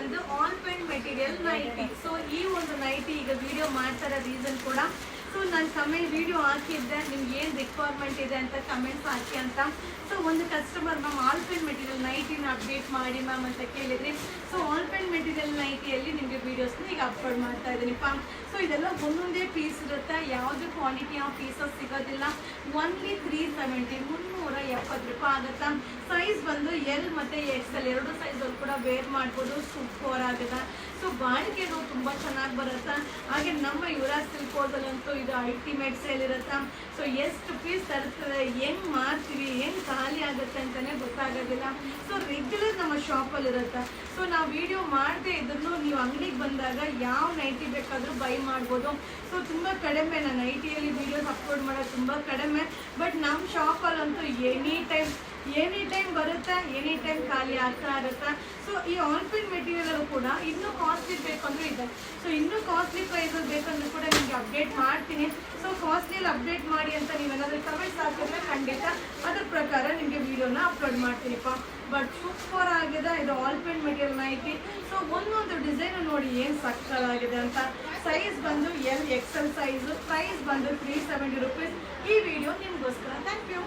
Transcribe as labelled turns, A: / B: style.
A: ಬಂದು ಆಲ್ ಪೆಂಟ್ material nighty. So ಈ ಒಂದು ನೈಟಿ ಈಗ ವಿಡಿಯೋ ಮಾಡ್ತಾರ ರೀಸನ್ ಕೂಡ, ಸೊ ನಾನು ಕಮೆಂಟ್ ವಿಡಿಯೋ ಹಾಕಿದ್ದೆ ನಿಮ್ಗೆ ಏನು ರಿಕ್ವೈರ್ಮೆಂಟ್ ಇದೆ ಅಂತ ಕಮೆಂಟ್ಸ್ ಹಾಕಿ ಅಂತ. ಸೊ ಒಂದು ಕಸ್ಟಮರ್ ಮ್ಯಾಮ್ ಆಲ್ ಪೆಂಟ್ ಮೆಟೀರಿಯಲ್ ನೈಟಿನ ಅಪ್ಡೇಟ್ ಮಾಡಿ ಮ್ಯಾಮ್ ಅಂತ ಕೇಳಿದ್ರಿ. ಸೊ ಆಲ್ ಪೆಂಟ್ ಮೆಟೀರಿಯಲ್ ನೈಟಿಯಲ್ಲಿ ನಿಮಗೆ ವೀಡಿಯೋಸ್ನ ಈಗ ಅಪ್ಲೋಡ್ ಮಾಡ್ತಾ ಇದ್ದೀನಿಪ್ಪ. ಸೊ ಇದೆಲ್ಲ ಒಂದೊಂದೇ ಪೀಸ್ ಇರುತ್ತೆ, ಯಾವುದು ಕ್ವಾಂಟಿಟಿ ಆಫ್ ಪೀಸಸ್ ಸಿಗೋದಿಲ್ಲ. ಓನ್ಲಿ 370 370 ರೂಪಾಯಿ ಆಗುತ್ತಾ. ಸೈಜ್ ಬಂದು ಎಲ್ ಮತ್ತು XL ಎರಡು ಸೈಜಲ್ಲಿ ಕೂಡ ವೇರ್ ಮಾಡ್ಬೋದು. ಸೂಪರ್ ಆಗಿದೆ. ಸೊ ಬಾಳಿಕೆನೂ ತುಂಬ ಚೆನ್ನಾಗಿ ಬರುತ್ತೆ. ಹಾಗೆ ನಮ್ಮ ಯುವರಾಜ್ ಸಿಲ್ಕ್ ಹೌಸಲ್ಲಂತೂ ಇದು ಅಲ್ಟಿಮೇಟ್ ಸೇಲ್ ಇರುತ್ತೆ. ಸೊ ಎಷ್ಟು ಪೀಸ್ ತರ್ತದೆ, ಹೆಂಗೆ ಮಾಡ್ತೀವಿ, ಹೆಂಗೆ ಖಾಲಿ ಆಗುತ್ತೆ ಅಂತಲೇ ಗೊತ್ತಾಗೋದಿಲ್ಲ. ಸೊ ರೆಗ್ಯುಲರ್ ನಮ್ಮ ಶಾಪಲ್ಲಿ ಇರುತ್ತೆ. ಸೊ ನಾವು ವಿಡಿಯೋ ಮಾಡದೇ ಇದ್ರೂ ನೀವು ಅಂಗಡಿಗೆ ಬಂದಾಗ ಯಾವ ನೈಟಿ ಬೇಕಾದರೂ ಬೈ ಮಾಡ್ಬೋದು. ಸೊ ತುಂಬ ಕಡಿಮೆ, ನಾನು ನೈಟಿಯಲ್ಲಿ ವೀಡಿಯೋಸ್ ಅಪ್ಲೋಡ್ ಮಾಡೋದು ತುಂಬ ಕಡಿಮೆ. ಬಟ್ ನಮ್ಮ ಶಾಪಲ್ಲಂತೂ ಎನಿ ಟೈಮ್ ಬರುತ್ತೆ, ಎನಿ ಟೈಮ್ ಖಾಲಿ ಆಗ್ತಾ ಇರುತ್ತೆ. ಸೊ ಈ ಆಲ್ ಪೆಂಟ್ ಮೆಟೀರಿಯಲ್ ಕೂಡ ಇನ್ನೂ ಕಾಸ್ಟ್ಲಿ ಬೇಕಂದ್ರೂ ಇದೆ. ಸೊ ಇನ್ನೂ ಕಾಸ್ಟ್ಲಿ ಪ್ರೈಸಲ್ಲಿ ಬೇಕಂದ್ರೂ ಕೂಡ ನಿಮಗೆ ಅಪ್ಡೇಟ್ ಮಾಡ್ತೀನಿ. ಸೊ ಕಾಸ್ಟ್ಲಿಯಲ್ಲಿ ಅಪ್ಡೇಟ್ ಮಾಡಿ ಅಂತ ನೀವೇನಾದರೂ ಕಮೆಂಟ್ಸ್ ಹಾಕಿದ್ರೆ ಖಂಡಿತ ಅದ್ರ ಪ್ರಕಾರ ನಿಮಗೆ ವಿಡಿಯೋನ ಅಪ್ಲೋಡ್ ಮಾಡ್ತೀನಿಪ್ಪ. ಬಟ್ ಸೂಪರ್ ಆಗಿದೆ ಇದು ಆಲ್ ಪೆಂಟ್ ಮೆಟೀರಿಯಲ್ ನೈಟಿ. ಸೊ ಒಂದೊಂದು ಡಿಸೈನ್ ನೋಡಿ ಏನು ಸಕ್ಕತ್ತಾಗಿದೆ ಅಂತ. ಸೈಜ್ ಬಂದು XL ಸೈಜು, ಪ್ರೈಸ್ ಬಂದು 370 ರೂಪೀಸ್. ಈ ವಿಡಿಯೋ ನಿಮಗೋಸ್ಕರ. Thank you.